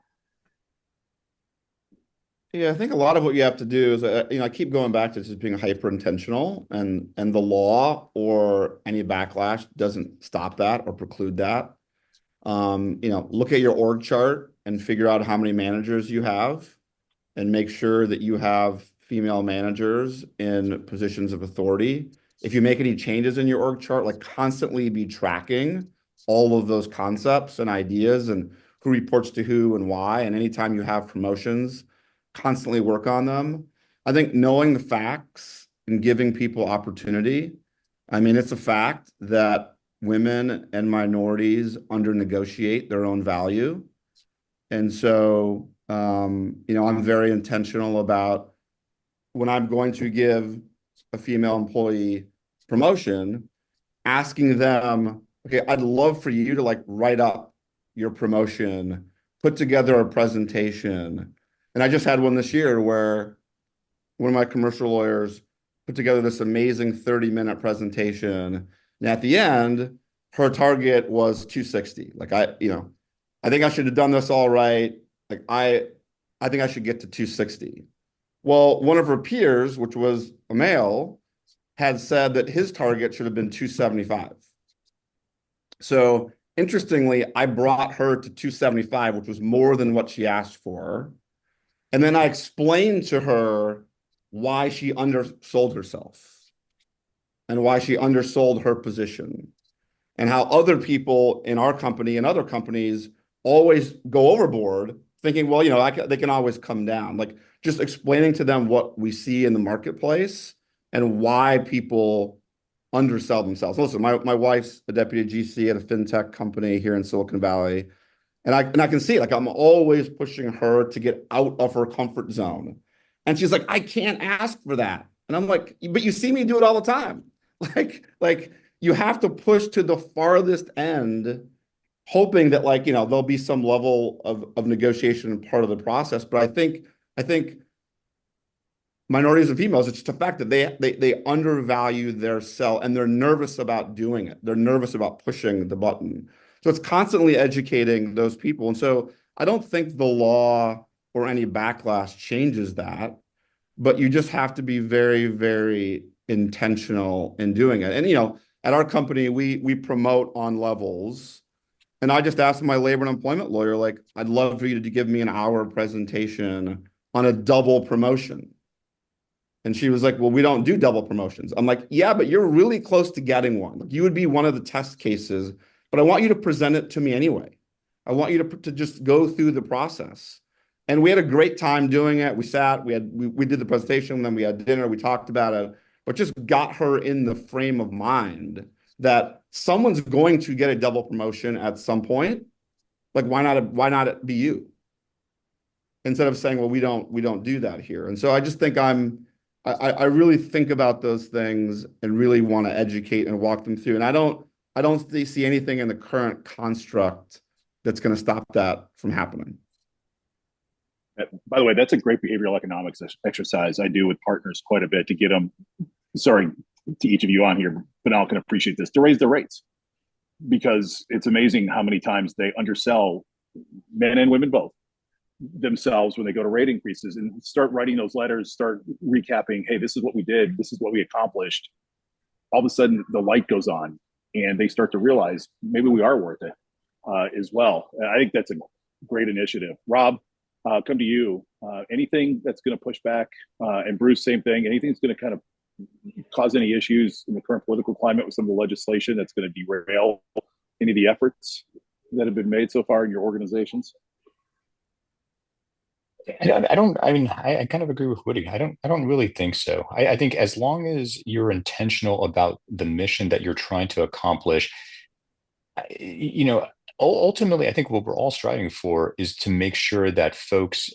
Yeah, I think a lot of what you have to do is, I keep going back to just being hyper intentional, and the law or any backlash doesn't stop that or preclude that. Look at your org chart and figure out how many managers you have, and make sure that you have female managers in positions of authority. If you make any changes in your org chart, like constantly be tracking all of those concepts and ideas and who reports to who and why. And anytime you have promotions, constantly work on them. I think knowing the facts and giving people opportunity. I mean, it's a fact that women and minorities under negotiate their own value. And so, I'm very intentional about when I'm going to give a female employee promotion, asking them, okay, I'd love for you to write up your promotion, put together a presentation. And I just had one this year where one of my commercial lawyers put together this amazing 30-minute presentation. And at the end, her target was 260. I think I should have done this all right. I think I should get to 260. Well, one of her peers, which was a male, had said that his target should have been 275. So interestingly, I brought her to 275, which was more than what she asked for. And then I explained to her why she undersold herself and why she undersold her position, and how other people in our company and other companies always go overboard thinking, well, they can always come down. Just explaining to them what we see in the marketplace and why people undersell themselves. Listen, my wife's a deputy GC at a fintech company here in Silicon Valley. And I can see I'm always pushing her to get out of her comfort zone. And she's like, I can't ask for that. And I'm like, but you see me do it all the time. You have to push to the farthest end, hoping that there'll be some level of negotiation part of the process. But I think minorities and females, it's just a fact that they undervalue their sell, and they're nervous about doing it. They're nervous about pushing the button. So it's constantly educating those people. And so I don't think the law or any backlash changes that, but you just have to be very, very intentional in doing it. And, at our company, we promote on levels. And I just asked my labor and employment lawyer, I'd love for you to give me an hour presentation on a double promotion. And she was like, well, we don't do double promotions. I'm like, yeah, but you're really close to getting one. You would be one of the test cases, but I want you to present it to me anyway. I want you to just go through the process. And we had a great time doing it. We sat, we did the presentation, then we had dinner, we talked about it, but just got her in the frame of mind that someone's going to get a double promotion at some point. Why not it be you? Instead of saying, well, we don't do that here. And so I just think I really think about those things and really want to educate and walk them through. And I don't see anything in the current construct that's going to stop that from happening. By the way, that's a great behavioral economics exercise I do with partners quite a bit to get them, sorry to each of you on here, but I can appreciate this, to raise their rates. Because it's amazing how many times they undersell, men and women both, themselves when they go to rate increases, and start writing those letters, start recapping, hey, this is what we did, this is what we accomplished. All of a sudden the light goes on and they start to realize maybe we are worth it as well. And I think that's a great initiative. Rob, come to you. Anything that's going to push back, and Bruce, same thing, anything that's going to kind of cause any issues in the current political climate with some of the legislation that's going to derail any of the efforts that have been made so far in your organizations? I kind of agree with Woodie. I don't really think so. I think as long as you're intentional about the mission that you're trying to accomplish, ultimately, I think what we're all striving for is to make sure that folks,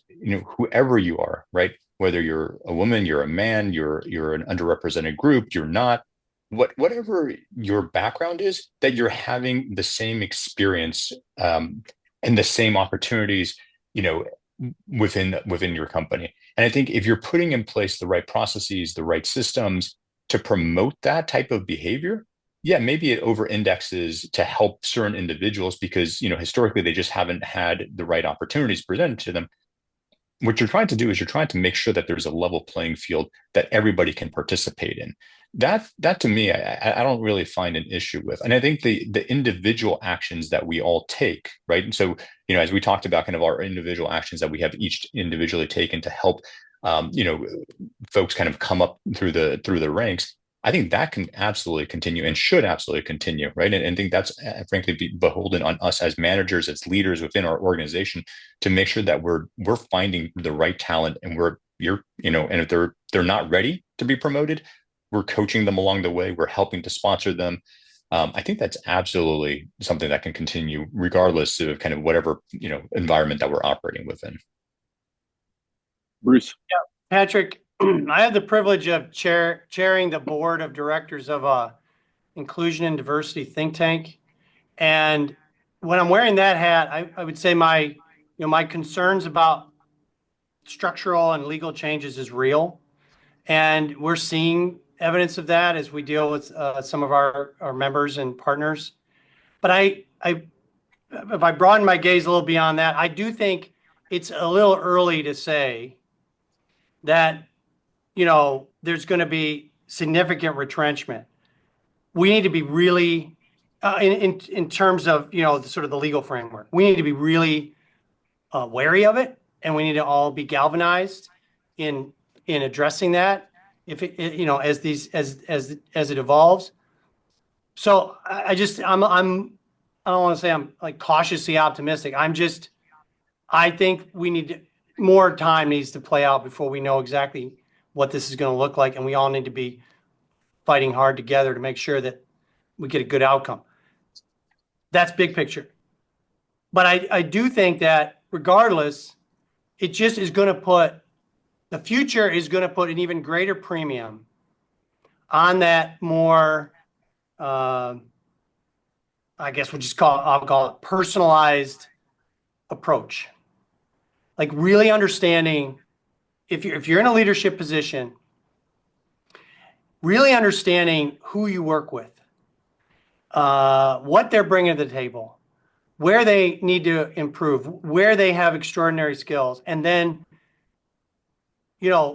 whoever you are, right? Whether you're a woman, you're a man, you're an underrepresented group, you're not, whatever your background is, that you're having the same experience and the same opportunities, within your company. And I think if you're putting in place the right processes, the right systems to promote that type of behavior, yeah, maybe it over indexes to help certain individuals because, historically they just haven't had the right opportunities presented to them. What you're trying to do is you're trying to make sure that there's a level playing field that everybody can participate in. That to me, I don't really find an issue with. And I think the individual actions that we all take, right? And so, as we talked about kind of our individual actions that we have each individually taken to help, folks kind of come up through the ranks. I think that can absolutely continue and should absolutely continue, right? And I think that's frankly beholden on us as managers, as leaders within our organization, to make sure that we're finding the right talent, and and if they're not ready to be promoted, we're coaching them along the way. We're helping to sponsor them. I think that's absolutely something that can continue regardless of kind of whatever environment that we're operating within. Bruce. Yeah, Patrick. I have the privilege of chairing the board of directors of a inclusion and diversity think tank. And when I'm wearing that hat, I would say my concerns about structural and legal changes is real. And we're seeing evidence of that as we deal with some of our members and partners. But if I broaden my gaze a little beyond that, I do think it's a little early to say that there's going to be significant retrenchment. We need to be really, in terms of, sort of the legal framework, we need to be really wary of it, and we need to all be galvanized in addressing that if it, as it evolves. So I don't want to say I'm like cautiously optimistic. I think more time needs to play out before we know exactly what this is going to look like, and we all need to be fighting hard together to make sure that we get a good outcome. That's big picture. But I do think that regardless, it just is going to the future is going to put an even greater premium on that more, I guess I'll call it personalized approach. Like really understanding if you're in a leadership position, really understanding who you work with, what they're bringing to the table, where they need to improve, where they have extraordinary skills, and then,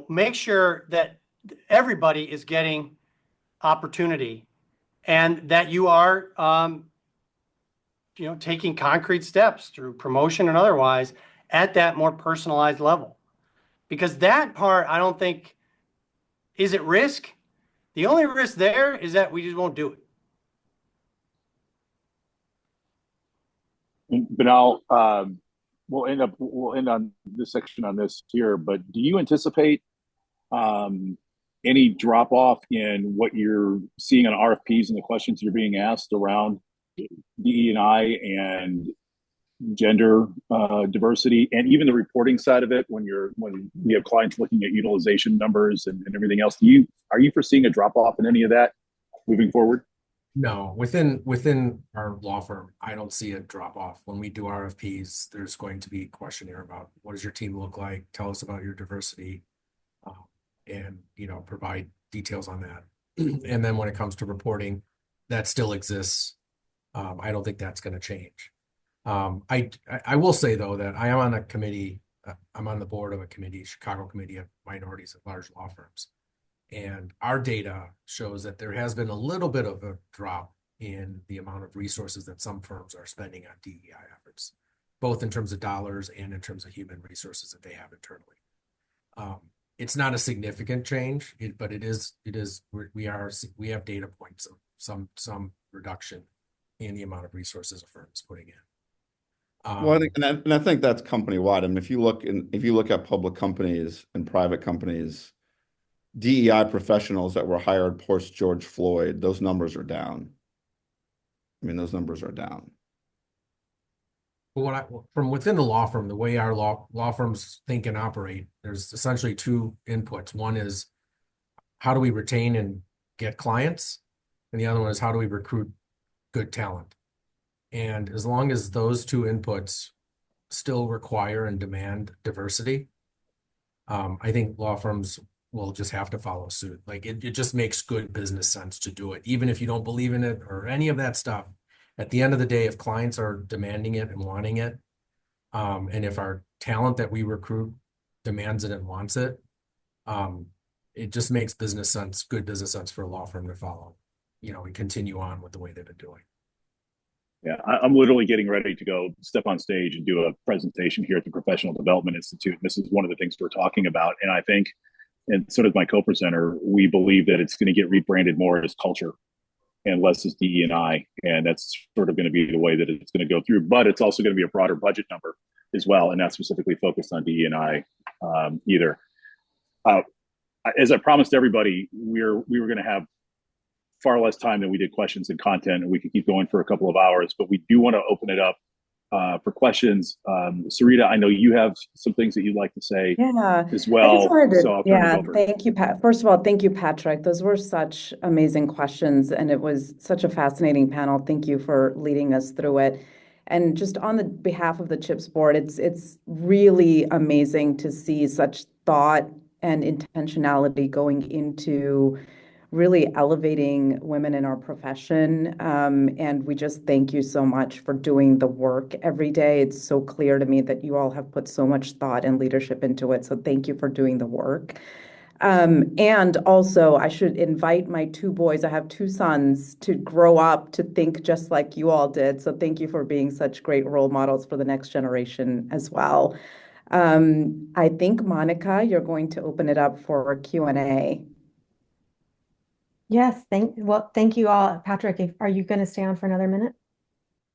make sure that everybody is getting opportunity and that you are, taking concrete steps through promotion and otherwise at that more personalized level. Because that part, I don't think, is at risk. The only risk there is that we just won't do it. Binal, we'll end on this section on this here, but do you anticipate any drop off in what you're seeing on RFPs and the questions you're being asked around DE&I and gender diversity, and even the reporting side of it when we have clients looking at utilization numbers and everything else? Are you foreseeing a drop off in any of that moving forward? No, within our law firm, I don't see a drop off. When we do RFPs, there's going to be a questionnaire about what does your team look like? Tell us about your diversity, and provide details on that. And then when it comes to reporting, that still exists. I don't think that's going to change. I will say though that I am on a committee. I'm on the board of a committee, Chicago Committee of Minorities at Large Law Firms. And our data shows that there has been a little bit of a drop in the amount of resources that some firms are spending on DEI efforts, both in terms of dollars and in terms of human resources that they have internally. It's not a significant change, but it is. We have data points of some reduction in the amount of resources a firm is putting in. Well, I think that's company wide. I mean, if you look at public companies and private companies, DEI professionals that were hired post George Floyd, those numbers are down. I mean, those numbers are down. Well, from within the law firm, the way our law firms think and operate, there's essentially two inputs. One is how do we retain and get clients, and the other one is how do we recruit good talent. And as long as those two inputs still require and demand diversity, I think law firms will just have to follow suit. Like it just makes good business sense to do it, even if you don't believe in it or any of that stuff. At the end of the day, if clients are demanding it and wanting it, and if our talent that we recruit demands it and wants it, it just makes business sense, good business sense for a law firm to follow, and continue on with the way they've been doing. Yeah, I'm literally getting ready to go step on stage and do a presentation here at the Professional Development Institute. And this is one of the things we're talking about. And I think, and so does my co-presenter, we believe that it's going to get rebranded more as culture and less as DE&I. And that's sort of going to be the way that it's going to go through. But it's also going to be a broader budget number as well, and not specifically focused on DE&I either. As I promised everybody, we were going to have far less time than we did questions and content, and we could keep going for a couple of hours, but we do want to open it up for questions. Sarita, I know you have some things that you'd like to say as well. I just wanted to, so I'll turn it over. Thank you, Pat. First of all, thank you, Patrick. Those were such amazing questions, and it was such a fascinating panel. Thank you for leading us through it. And just on the behalf of the CHIPS board, it's really amazing to see such thought and intentionality going into really elevating women in our profession. And we just thank you so much for doing the work every day. It's so clear to me that you all have put so much thought and leadership into it. So thank you for doing the work. And also, I should invite my two boys, I have two sons, to grow up to think just like you all did. So thank you for being such great role models for the next generation as well. I think, Monica, you're going to open it up for Q&A. Yes, thank you all. Patrick, are you going to stay on for another minute?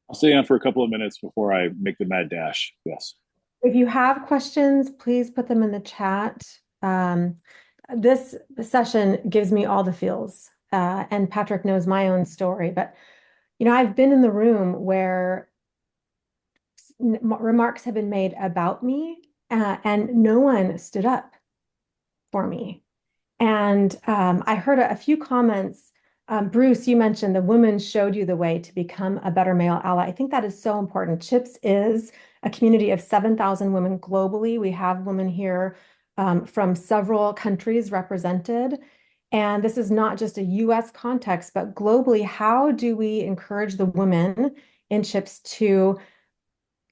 I'll stay on for a couple of minutes before I make the mad dash. Yes. If you have questions, please put them in the chat. This session gives me all the feels, and Patrick knows my own story, but I've been in the room where remarks have been made about me, and no one stood up for me. And I heard a few comments. Bruce, you mentioned the woman showed you the way to become a better male ally. I think that is so important. CHIPS is a community of 7,000 women globally. We have women here from several countries represented. And this is not just a US context, but globally, how do we encourage the women in CHIPS to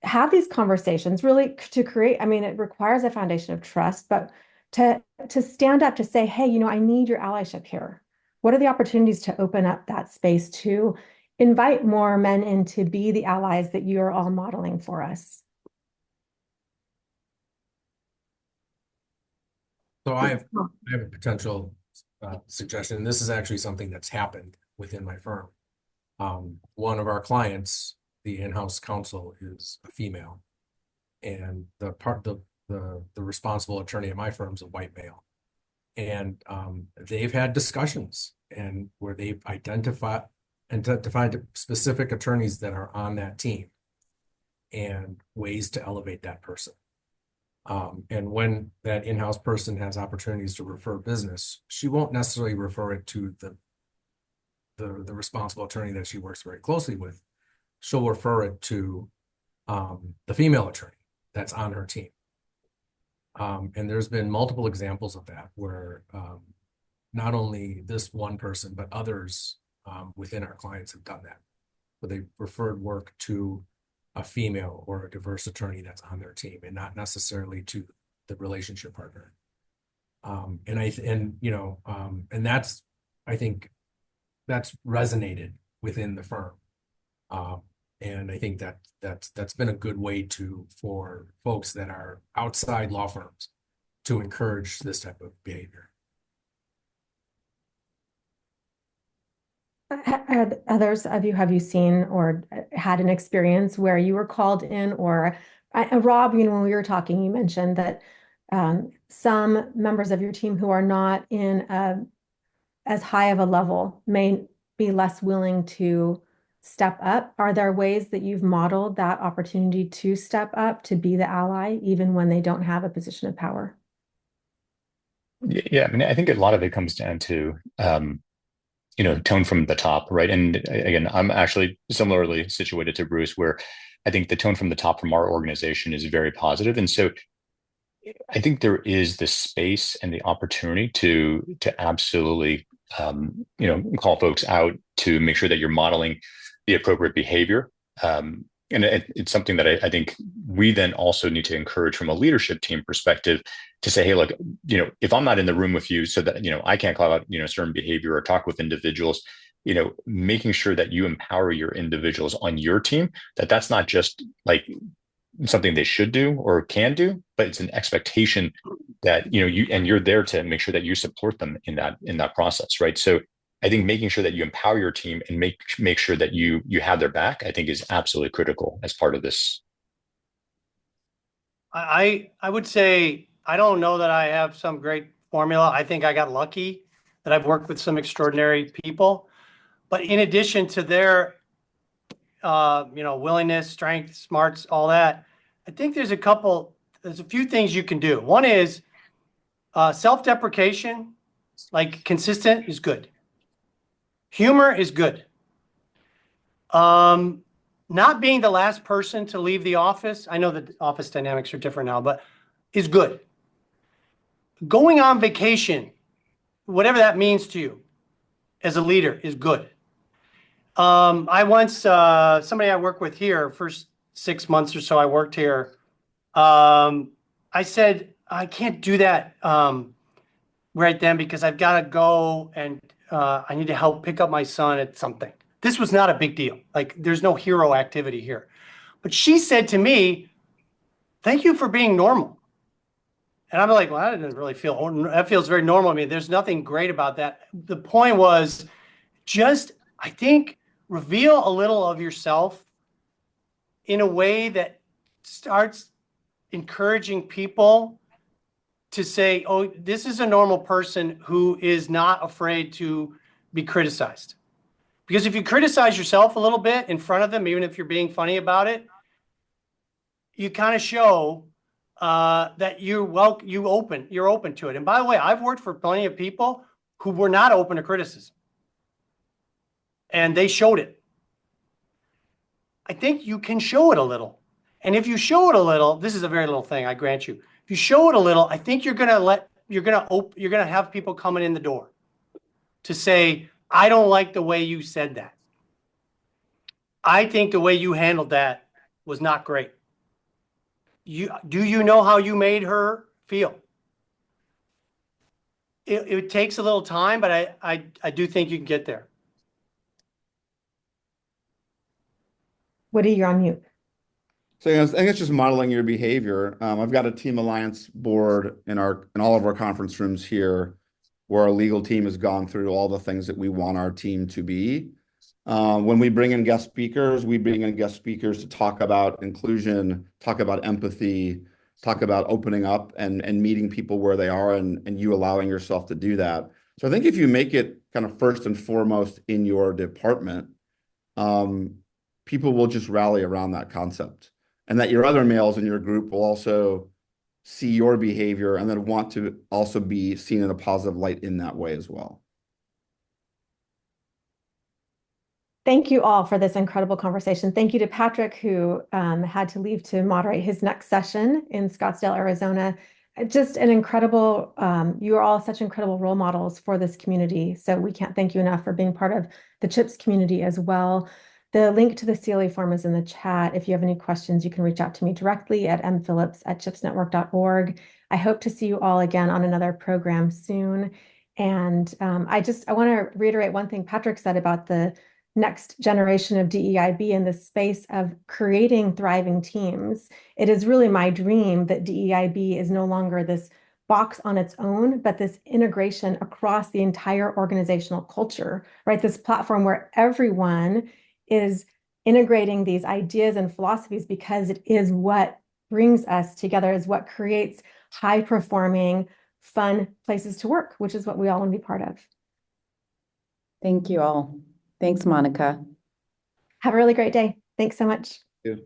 have these conversations, really to create, it requires a foundation of trust, but to stand up to say, hey, I need your allyship here. What are the opportunities to open up that space to invite more men in to be the allies that you're all modeling for us? So I have a potential suggestion. This is actually something that's happened within my firm. One of our clients, the in-house counsel, is a female, and the responsible attorney at my firm is a white male. And they've had discussions and where they've identified specific attorneys that are on that team and ways to elevate that person. And when that in-house person has opportunities to refer business, she won't necessarily refer it to the responsible attorney that she works very closely with. She'll refer it to the female attorney that's on her team. And there's been multiple examples of that where not only this one person, but others within our clients have done that, where they referred work to a female or a diverse attorney that's on their team and not necessarily to the relationship partner. And that's, I think that's resonated within the firm. And I think that's been a good way for folks that are outside law firms to encourage this type of behavior. Others of you, have you seen or had an experience where you were called in, or Rob, when we were talking, you mentioned that some members of your team who are not in as high of a level may be less willing to step up. Are there ways that you've modeled that opportunity to step up, to be the ally, even when they don't have a position of power? Yeah, I think a lot of it comes down to tone from the top, right? And again, I'm actually similarly situated to Bruce, where I think the tone from the top from our organization is very positive. And so I think there is the space and the opportunity to absolutely call folks out to make sure that you're modeling the appropriate behavior. And it's something that I think we then also need to encourage from a leadership team perspective to say, hey, look, if I'm not in the room with you so that, I can't call out, certain behavior or talk with individuals, making sure that you empower your individuals on your team, that's not just like something they should do or can do, but it's an expectation that, you're there to make sure that you support them in that process. Right. So I think making sure that you empower your team and make sure that you have their back, I think is absolutely critical as part of this. I would say, I don't know that I have some great formula. I think I got lucky that I've worked with some extraordinary people, but in addition to their, willingness, strength, smarts, all that, I think there's a few things you can do. One is self-deprecation, like consistent, is good. Humor is good. Not being the last person to leave the office. I know the office dynamics are different now, but is good. Going on vacation, whatever that means to you as a leader, is good. I once, somebody I work with here, first 6 months or so I worked here, I said, I can't do that right then because I've got to go and I need to help pick up my son at something. This was not a big deal. Like, there's no hero activity here. But she said to me, thank you for being normal. And I'm like, well, I didn't really that feels very normal to me. There's nothing great about that. The point was just, I think, reveal a little of yourself in a way that starts encouraging people to say, oh, this is a normal person who is not afraid to be criticized. Because if you criticize yourself a little bit in front of them, even if you're being funny about it, you kind of show that you're open to it. And by the way, I've worked for plenty of people who were not open to criticism. And they showed it. I think you can show it a little. And if you show it a little, this is a very little thing, I grant you. If you show it a little, I think you're gonna have people coming in the door to say, I don't like the way you said that. I think the way you handled that was not great. Do you know how you made her feel? It takes a little time, but I do think you can get there. Woodie, you're on mute. So I think it's just modeling your behavior. I've got a team alliance board in all of our conference rooms here, where our legal team has gone through all the things that we want our team to be. When we bring in guest speakers, to talk about inclusion, talk about empathy, talk about opening up and meeting people where they are, and you allowing yourself to do that. So I think if you make it kind of first and foremost in your department, people will just rally around that concept. And that your other males in your group will also see your behavior and then want to also be seen in a positive light in that way as well. Thank you all for this incredible conversation. Thank you to Patrick, who had to leave to moderate his next session in Scottsdale, Arizona. Just an incredible, you are all such incredible role models for this community. So we can't thank you enough for being part of the CHIPS community as well. The link to the CLE form is in the chat. If you have any questions, you can reach out to me directly at mphillips@chipsnetwork.org. I hope to see you all again on another program soon. And I want to reiterate one thing Patrick said about the next generation of DEIB in the space of creating thriving teams. It is really my dream that DEIB is no longer this box on its own, but this integration across the entire organizational culture, right? This platform where everyone is integrating these ideas and philosophies because it is what brings us together, is what creates high-performing, fun places to work, which is what we all want to be part of. Thank you all. Thanks, Monica. Have a really great day. Thanks so much. Yeah.